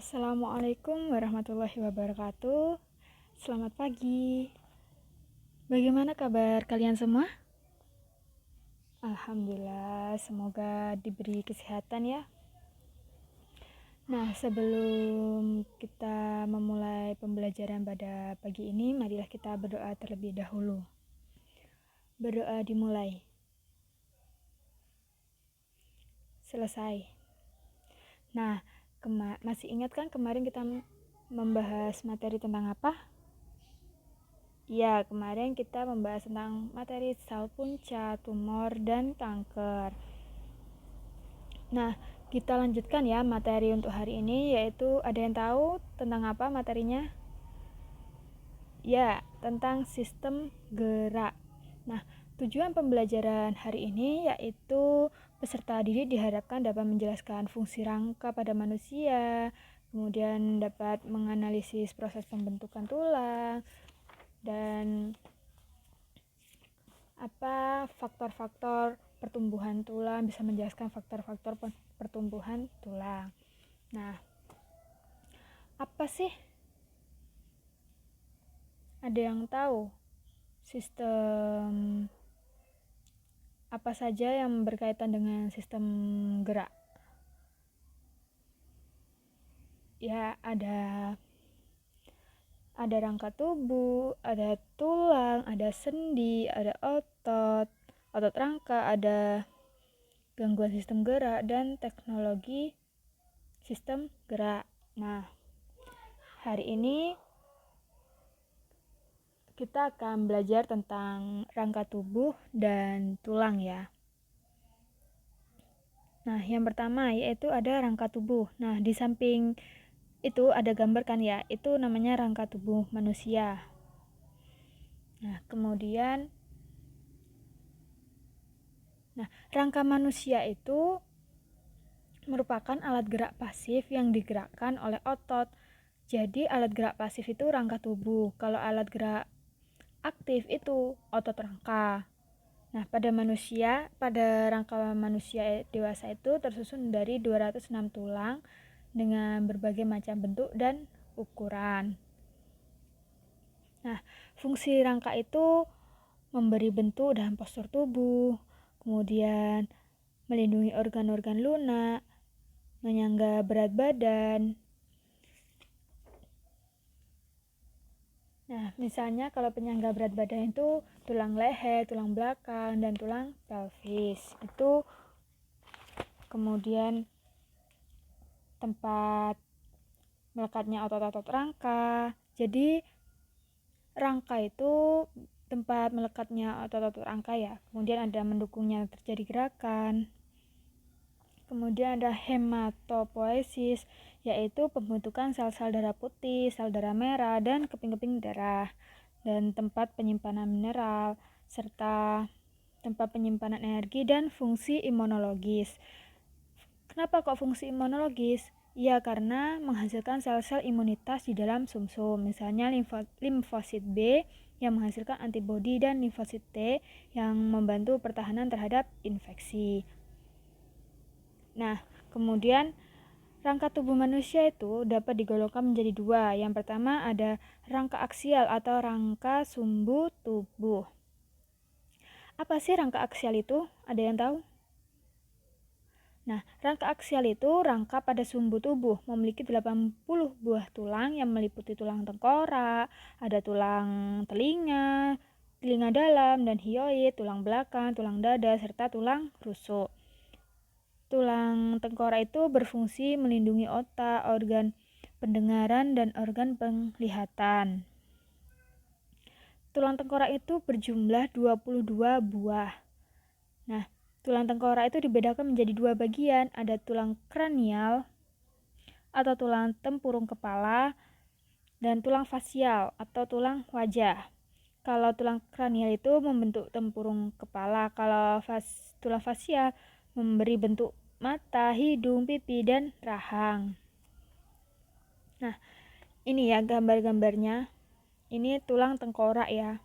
Assalamualaikum warahmatullahi wabarakatuh. Selamat pagi. Bagaimana kabar kalian semua? Alhamdulillah, semoga diberi kesehatan ya. Nah, sebelum kita memulai pembelajaran pada pagi ini, marilah kita berdoa terlebih dahulu. Berdoa dimulai. Selesai. Nah, masih ingat kan kemarin kita membahas materi tentang apa? Ya, kemarin kita membahas tentang materi sel punca, tumor, dan kanker. Nah, kita lanjutkan ya materi untuk hari ini, yaitu ada yang tahu tentang apa materinya? Ya, tentang sistem gerak. Nah, tujuan pembelajaran hari ini yaitu peserta didik diharapkan dapat menjelaskan fungsi rangka pada manusia, kemudian dapat menganalisis proses pembentukan tulang, dan faktor-faktor pertumbuhan tulang, bisa menjelaskan faktor-faktor pertumbuhan tulang. Nah, apa sih? Ada yang tahu sistem apa saja yang berkaitan dengan sistem gerak? Ya, ada rangka tubuh, ada tulang, ada sendi, ada otot rangka, ada gangguan sistem gerak, dan teknologi sistem gerak. Nah, hari ini kita akan belajar tentang rangka tubuh dan tulang ya. Nah, yang pertama yaitu ada rangka tubuh. Nah, di samping itu ada gambar kan ya, itu namanya rangka tubuh manusia. Nah, kemudian rangka manusia itu merupakan alat gerak pasif yang digerakkan oleh otot. Jadi alat gerak pasif itu rangka tubuh. Kalau alat gerak aktif itu otot rangka. Nah, pada rangka manusia dewasa itu tersusun dari 206 tulang dengan berbagai macam bentuk dan ukuran. Nah, fungsi rangka itu memberi bentuk dan postur tubuh, kemudian melindungi organ-organ lunak, menyangga berat badan. Nah, misalnya kalau penyangga berat badan itu tulang leher, tulang belakang, dan tulang pelvis. Itu kemudian tempat melekatnya otot-otot rangka. Jadi rangka itu tempat melekatnya otot-otot rangka ya. Kemudian ada mendukungnya terjadi gerakan. Kemudian ada hematopoiesis, yaitu pembentukan sel-sel darah putih, sel darah merah, dan keping-keping darah, dan tempat penyimpanan mineral, serta tempat penyimpanan energi dan fungsi imunologis. Kenapa kok fungsi imunologis? Ya, karena menghasilkan sel-sel imunitas di dalam sumsum, misalnya limfosit B yang menghasilkan antibodi dan limfosit T yang membantu pertahanan terhadap infeksi. Nah, kemudian rangka tubuh manusia itu dapat digolongkan menjadi dua. Yang pertama ada rangka aksial atau rangka sumbu tubuh. Apa sih rangka aksial itu? Ada yang tahu? Nah, rangka aksial itu rangka pada sumbu tubuh, memiliki 80 buah tulang yang meliputi tulang tengkorak, ada tulang telinga, telinga dalam dan hyoid, tulang belakang, tulang dada, serta tulang rusuk. Tulang tengkorak itu berfungsi melindungi otak, organ pendengaran, dan organ penglihatan. Tulang tengkorak itu berjumlah 22 buah. Nah, tulang tengkorak itu dibedakan menjadi dua bagian, ada tulang kranial atau tulang tempurung kepala, dan tulang fasial atau tulang wajah. Kalau tulang kranial itu membentuk tempurung kepala, kalau tulang fasial memberi bentuk mata, hidung, pipi, dan rahang. Nah, ini ya gambar-gambarnya. Ini tulang tengkorak ya.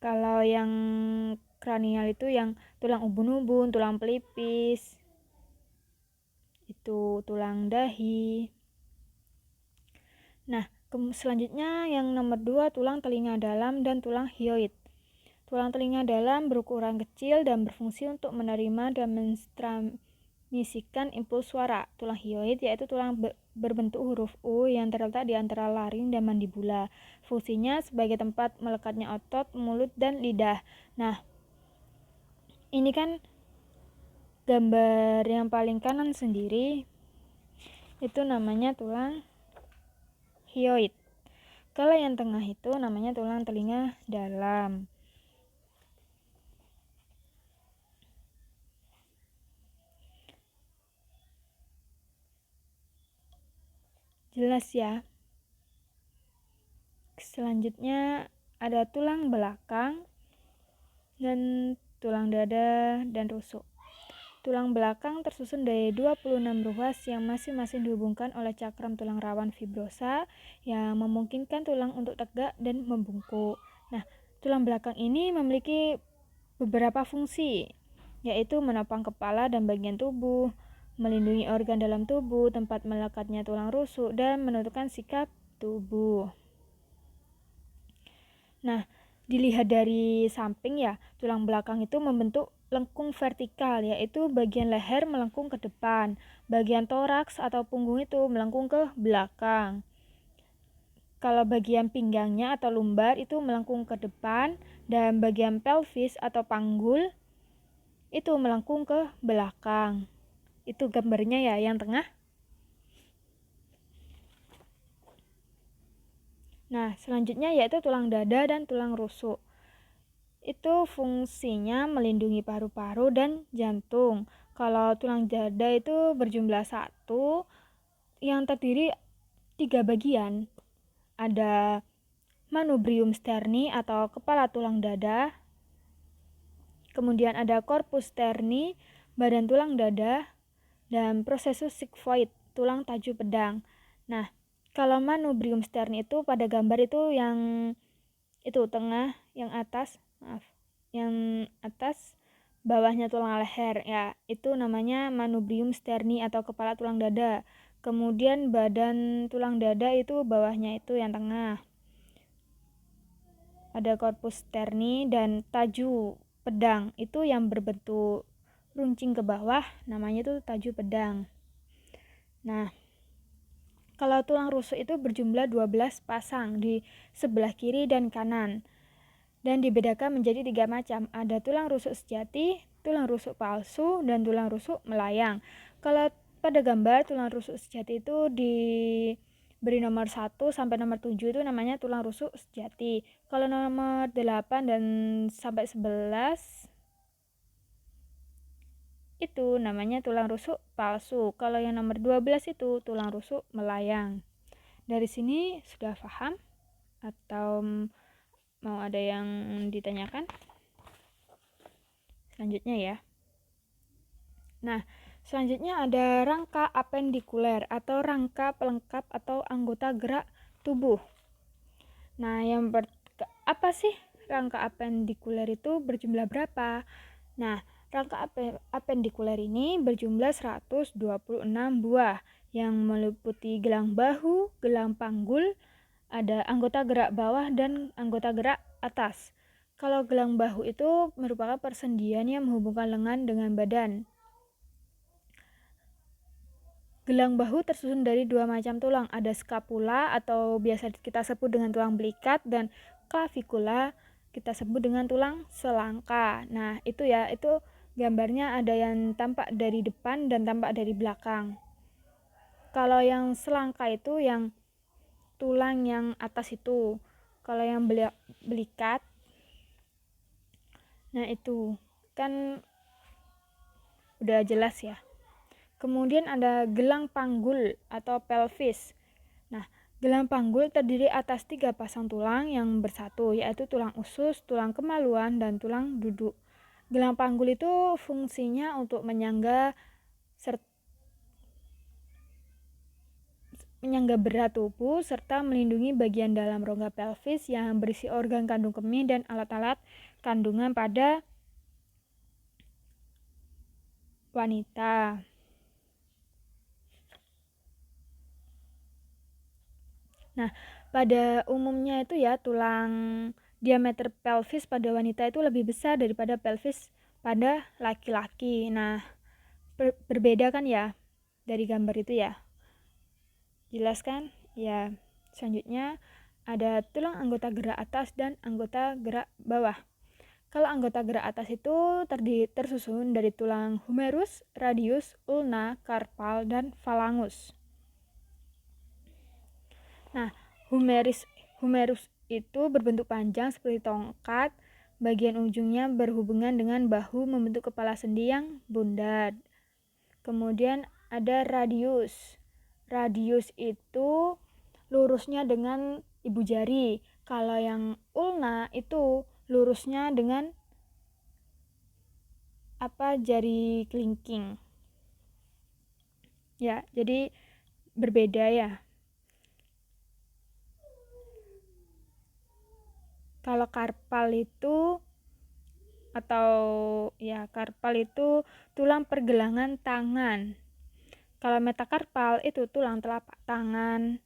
Kalau yang kranial itu yang tulang ubun-ubun, tulang pelipis. yaitu tulang dahi. Nah, selanjutnya yang nomor 2, tulang telinga dalam dan tulang hyoid. Tulang telinga dalam berukuran kecil dan berfungsi untuk menerima dan mentransmisikan impuls suara. Tulang hyoid yaitu tulang berbentuk huruf U yang terletak di antara laring dan mandibula. Fungsinya sebagai tempat melekatnya otot mulut dan lidah. Nah, ini kan gambar yang paling kanan sendiri itu namanya tulang hyoid. Kalau yang tengah itu namanya tulang telinga dalam. Jelas ya? Selanjutnya ada tulang belakang dan tulang dada dan rusuk. Tulang belakang tersusun dari 26 ruas yang masing-masing dihubungkan oleh cakram tulang rawan fibrosa yang memungkinkan tulang untuk tegak dan membungkuk. Nah, tulang belakang ini memiliki beberapa fungsi, yaitu menopang kepala dan bagian tubuh, melindungi organ dalam tubuh, tempat melekatnya tulang rusuk, dan menentukan sikap tubuh. Nah, dilihat dari samping ya, tulang belakang itu membentuk lengkung vertikal, yaitu bagian leher melengkung ke depan, bagian toraks atau punggung itu melengkung ke belakang. Kalau bagian pinggangnya atau lumbar itu melengkung ke depan, dan bagian pelvis atau panggul itu melengkung ke belakang. Itu gambarnya ya, yang tengah. Nah, selanjutnya yaitu tulang dada dan tulang rusuk. Itu fungsinya melindungi paru-paru dan jantung. Kalau tulang dada itu berjumlah 1 yang terdiri 3 bagian. Ada manubrium sterni atau kepala tulang dada. Kemudian ada corpus sterni, badan tulang dada, dan processus sigmoid, tulang taju pedang. Nah, kalau manubrium sterni itu pada gambar itu yang itu tengah, yang atas, bawahnya tulang leher ya, itu namanya manubrium sterni atau kepala tulang dada. Kemudian badan tulang dada itu bawahnya itu yang tengah, ada corpus sterni, dan taju pedang itu yang berbentuk runcing ke bawah, namanya itu taju pedang. Nah, kalau tulang rusuk itu berjumlah 12 pasang di sebelah kiri dan kanan, dan dibedakan menjadi 3 macam. Ada tulang rusuk sejati, tulang rusuk palsu, dan tulang rusuk melayang. Kalau pada gambar tulang rusuk sejati itu diberi nomor 1 sampai nomor 7 itu namanya tulang rusuk sejati. Kalau nomor 8 dan sampai 11 itu namanya tulang rusuk palsu. Kalau yang nomor 12 itu tulang rusuk melayang. Dari sini sudah paham atau mau ada yang ditanyakan? Selanjutnya ya. Nah, selanjutnya ada rangka apendikuler atau rangka pelengkap atau anggota gerak tubuh. Nah, apa sih rangka apendikuler itu berjumlah berapa? Nah, rangka apendikuler ini berjumlah 126 buah yang meliputi gelang bahu, gelang panggul, ada anggota gerak bawah dan anggota gerak atas. Kalau gelang bahu itu merupakan persendian yang menghubungkan lengan dengan badan. Gelang bahu tersusun dari 2 macam tulang, ada scapula atau biasa kita sebut dengan tulang belikat, dan clavicula kita sebut dengan tulang selangka. Nah, itu ya, itu gambarnya ada yang tampak dari depan dan tampak dari belakang. Kalau yang selangka itu yang tulang yang atas itu. Kalau yang belikat, nah itu kan udah jelas ya. Kemudian ada gelang panggul atau pelvis. Nah, gelang panggul terdiri atas 3 pasang tulang yang bersatu, yaitu tulang usus, tulang kemaluan, dan tulang duduk. Gelang panggul itu fungsinya untuk menyangga berat tubuh serta melindungi bagian dalam rongga pelvis yang berisi organ kandung kemih dan alat-alat kandungan pada wanita. Nah, pada umumnya itu ya tulang diameter pelvis pada wanita itu lebih besar daripada pelvis pada laki-laki. Nah, berbeda kan ya dari gambar itu ya. Jelas kan? Ya. Selanjutnya ada tulang anggota gerak atas dan anggota gerak bawah. Kalau anggota gerak atas itu tersusun dari tulang humerus, radius, ulna, carpal, dan phalangus. Nah, humerus itu berbentuk panjang seperti tongkat, bagian ujungnya berhubungan dengan bahu membentuk kepala sendi yang bundar. Kemudian ada radius. Radius itu lurusnya dengan ibu jari. Kalau yang ulna itu lurusnya dengan jari kelingking. Ya, jadi berbeda ya. Kalau karpal itu tulang pergelangan tangan. Kalau metakarpal itu tulang telapak tangan,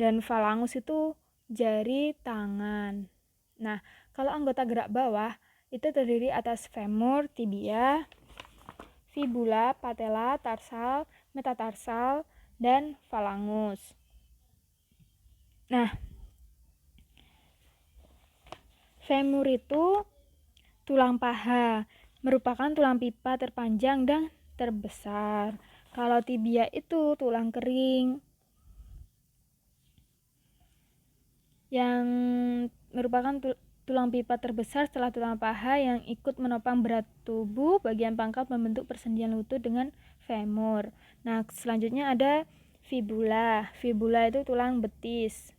dan phalangus itu jari tangan. Nah, kalau anggota gerak bawah itu terdiri atas femur, tibia, fibula, patella, tarsal, metatarsal, dan phalangus. Nah, femur itu tulang paha, merupakan tulang pipa terpanjang dan terbesar. Kalau tibia itu tulang kering yang merupakan tulang pipa terbesar setelah tulang paha yang ikut menopang berat tubuh bagian pangkal membentuk persendian lutut dengan femur. Nah, selanjutnya ada fibula. Fibula itu tulang betis.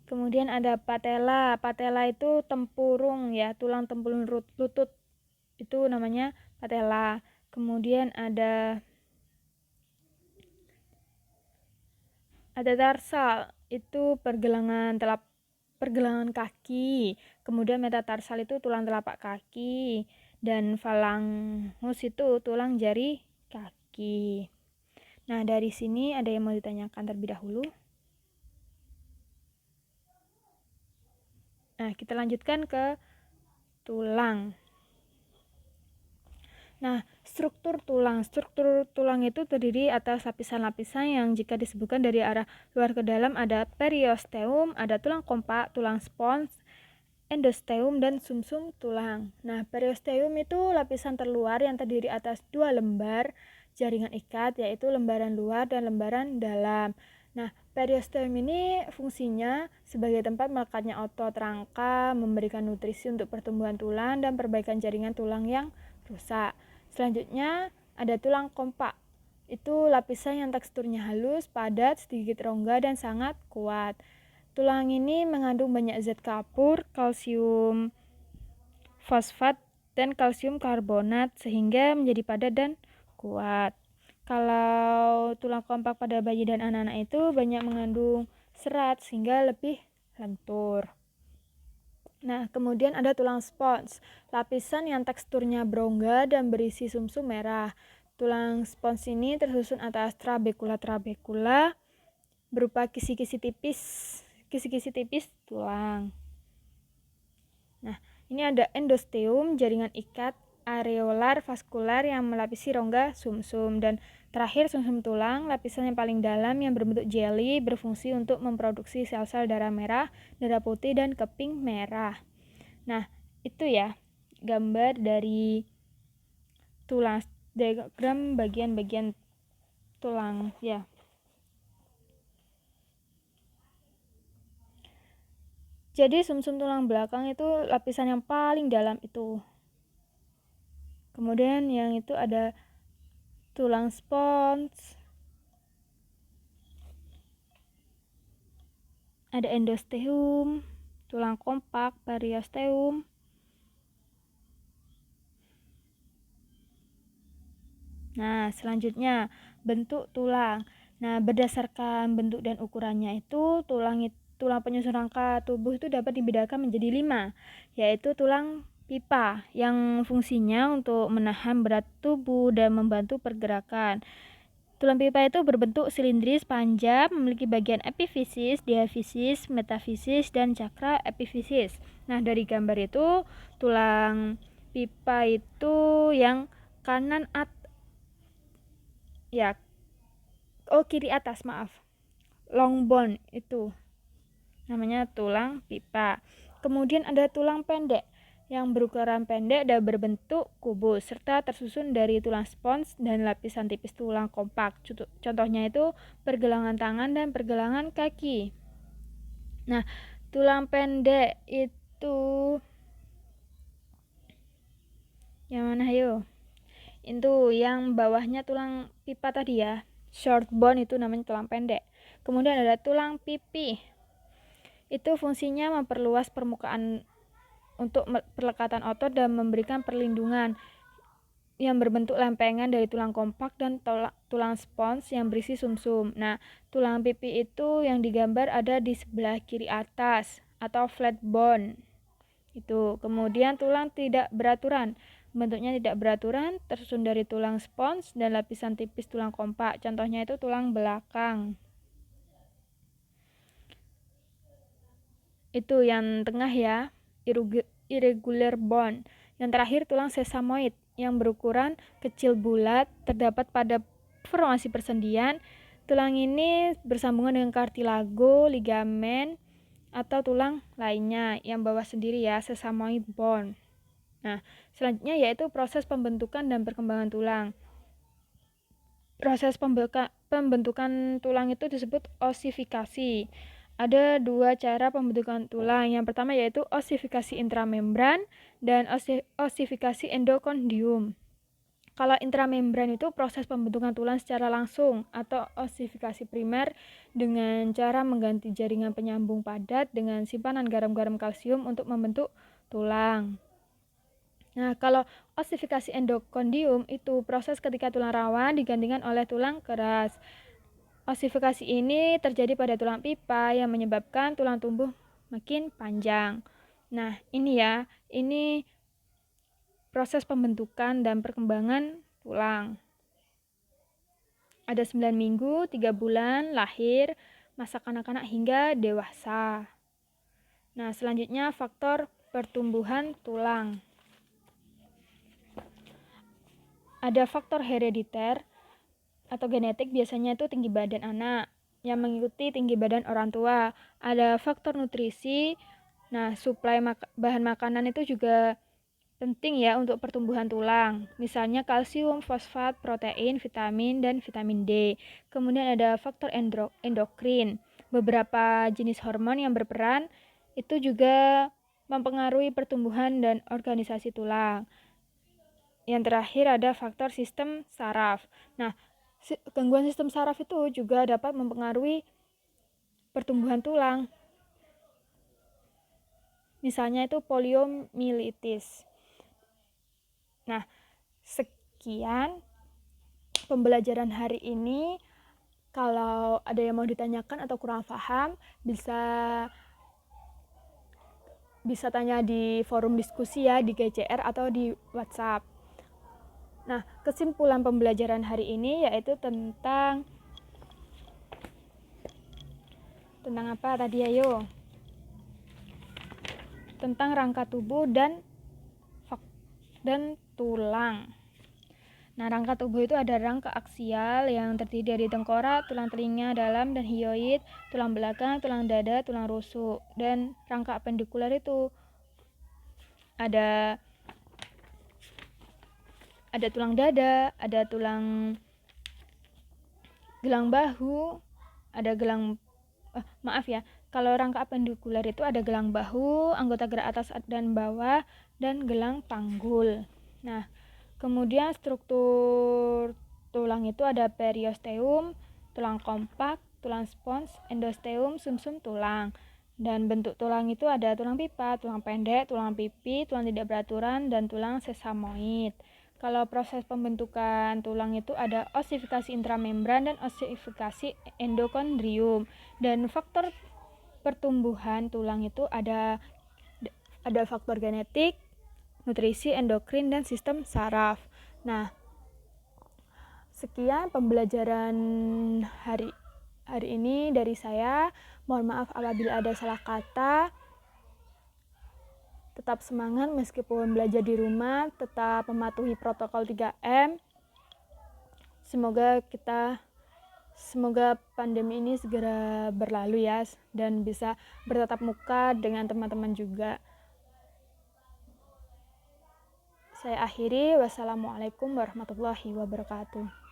Kemudian ada patella. Patella itu tempurung ya, tulang tempurung lutut. Itu namanya patella. Kemudian ada tarsal, itu pergelangan kaki. Kemudian metatarsal itu tulang telapak kaki, dan phalangus itu tulang jari kaki. Nah, dari sini ada yang mau ditanyakan terlebih dahulu? Nah, kita lanjutkan ke tulang. Nah, struktur tulang itu terdiri atas lapisan-lapisan yang jika disebutkan dari arah luar ke dalam ada periosteum, ada tulang kompak, tulang spons, endosteum, dan sumsum tulang. Nah, periosteum itu lapisan terluar yang terdiri atas 2 lembar jaringan ikat, yaitu lembaran luar dan lembaran dalam. Nah, periosteum ini fungsinya sebagai tempat melekatnya otot rangka, memberikan nutrisi untuk pertumbuhan tulang dan perbaikan jaringan tulang yang rusak. Selanjutnya ada tulang kompak. Itu lapisan yang teksturnya halus, padat, sedikit rongga, dan sangat kuat. Tulang ini mengandung banyak zat kapur, kalsium fosfat, dan kalsium karbonat sehingga menjadi padat dan kuat. Kalau tulang kompak pada bayi dan anak-anak itu banyak mengandung serat sehingga lebih lentur. Nah, kemudian ada tulang spons, lapisan yang teksturnya berongga dan berisi sumsum merah. Tulang spons ini tersusun atas trabekula berupa kisi-kisi tipis tulang. Nah, ini ada endosteum, jaringan ikat areolar vaskular yang melapisi rongga sumsum, dan terakhir sumsum tulang, lapisan yang paling dalam yang berbentuk jeli berfungsi untuk memproduksi sel-sel darah merah, darah putih, dan keping merah. Nah, itu ya gambar dari tulang, diagram bagian-bagian tulang ya. Jadi sumsum tulang belakang itu lapisan yang paling dalam itu. Kemudian yang itu ada tulang spons, ada endosteum, tulang kompak, periosteum. Nah, selanjutnya bentuk tulang. Nah, berdasarkan bentuk dan ukurannya itu tulang penyusun rangka tubuh itu dapat dibedakan menjadi 5, yaitu tulang pipa yang fungsinya untuk menahan berat tubuh dan membantu pergerakan. Tulang pipa itu berbentuk silindris panjang, memiliki bagian epifisis, diafisis, metafisis, dan cakra epifisis. Nah, dari gambar itu tulang pipa itu yang kanan kiri atas, long bone itu namanya tulang pipa. Kemudian ada tulang pendek yang berukuran pendek dan berbentuk kubus serta tersusun dari tulang spons dan lapisan tipis tulang kompak. Contohnya itu pergelangan tangan dan pergelangan kaki. Nah, tulang pendek itu yang mana ayo? Itu yang bawahnya tulang pipa tadi ya. Short bone itu namanya tulang pendek. Kemudian ada tulang pipi. Itu fungsinya memperluas permukaan untuk perlekatan otot dan memberikan perlindungan, yang berbentuk lempengan dari tulang kompak dan tulang spons yang berisi sumsum. Nah, tulang pipi itu yang digambar ada di sebelah kiri atas atau flat bone. Itu. Kemudian tulang tidak beraturan. Bentuknya tidak beraturan, tersusun dari tulang spons dan lapisan tipis tulang kompak. Contohnya itu tulang belakang. Itu yang tengah ya, irregular bone. Yang terakhir tulang sesamoid yang berukuran kecil bulat, terdapat pada formasi persendian. Tulang ini bersambungan dengan kartilago, ligamen, atau tulang lainnya yang bawah sendiri ya, sesamoid bone. Nah, selanjutnya yaitu proses pembentukan dan perkembangan tulang. Proses pembentukan tulang itu disebut osifikasi. Ada dua cara pembentukan tulang. Yang pertama yaitu osifikasi intramembran dan osifikasi endokondium. Kalau intramembran itu proses pembentukan tulang secara langsung, atau osifikasi primer dengan cara mengganti jaringan penyambung padat dengan simpanan garam-garam kalsium untuk membentuk tulang. Nah, kalau osifikasi endokondium itu proses ketika tulang rawan digantikan oleh tulang keras. Osifikasi ini terjadi pada tulang pipa yang menyebabkan tulang tumbuh makin panjang. Nah, ini proses pembentukan dan perkembangan tulang. Ada 9 minggu, 3 bulan, lahir, masa kanak-kanak hingga dewasa. Nah, selanjutnya faktor pertumbuhan tulang. Ada faktor herediter atau genetik, biasanya itu tinggi badan anak yang mengikuti tinggi badan orang tua. Ada faktor nutrisi. Nah, suplai bahan makanan itu juga penting ya untuk pertumbuhan tulang. Misalnya kalsium, fosfat, protein, vitamin, dan vitamin D. Kemudian ada faktor endokrin. Beberapa jenis hormon yang berperan itu juga mempengaruhi pertumbuhan dan organisasi tulang. Yang terakhir ada faktor sistem saraf. Nah, gangguan sistem saraf itu juga dapat mempengaruhi pertumbuhan tulang. Misalnya itu poliomyelitis. Nah, sekian pembelajaran hari ini. Kalau ada yang mau ditanyakan atau kurang paham, bisa tanya di forum diskusi ya, di GCR atau di WhatsApp. Nah, kesimpulan pembelajaran hari ini yaitu tentang apa tadi ayo? Tentang rangka tubuh dan tulang. Nah, rangka tubuh itu ada rangka aksial yang terdiri dari tengkorak, tulang telinga dalam dan hyoid, tulang belakang, tulang dada, tulang rusuk. Dan rangka apendikular itu ada tulang dada, ada tulang gelang bahu, ada gelang kalau rangka apendikular itu ada gelang bahu, anggota gerak atas dan bawah, dan gelang panggul. Nah, kemudian struktur tulang itu ada periosteum, tulang kompak, tulang spons, endosteum, sumsum tulang. Dan bentuk tulang itu ada tulang pipa, tulang pendek, tulang pipi, tulang tidak beraturan, dan tulang sesamoid. Kalau proses pembentukan tulang itu ada osifikasi intramembran dan osifikasi endokondrium. Dan faktor pertumbuhan tulang itu ada faktor genetik, nutrisi, endokrin, dan sistem saraf. Nah, Sekian pembelajaran hari ini dari saya. Mohon maaf apabila ada salah kata. Tetap semangat meskipun belajar di rumah, tetap mematuhi protokol 3M. Semoga pandemi ini segera berlalu ya, dan bisa bertatap muka dengan teman-teman juga. Saya akhiri, wassalamualaikum warahmatullahi wabarakatuh.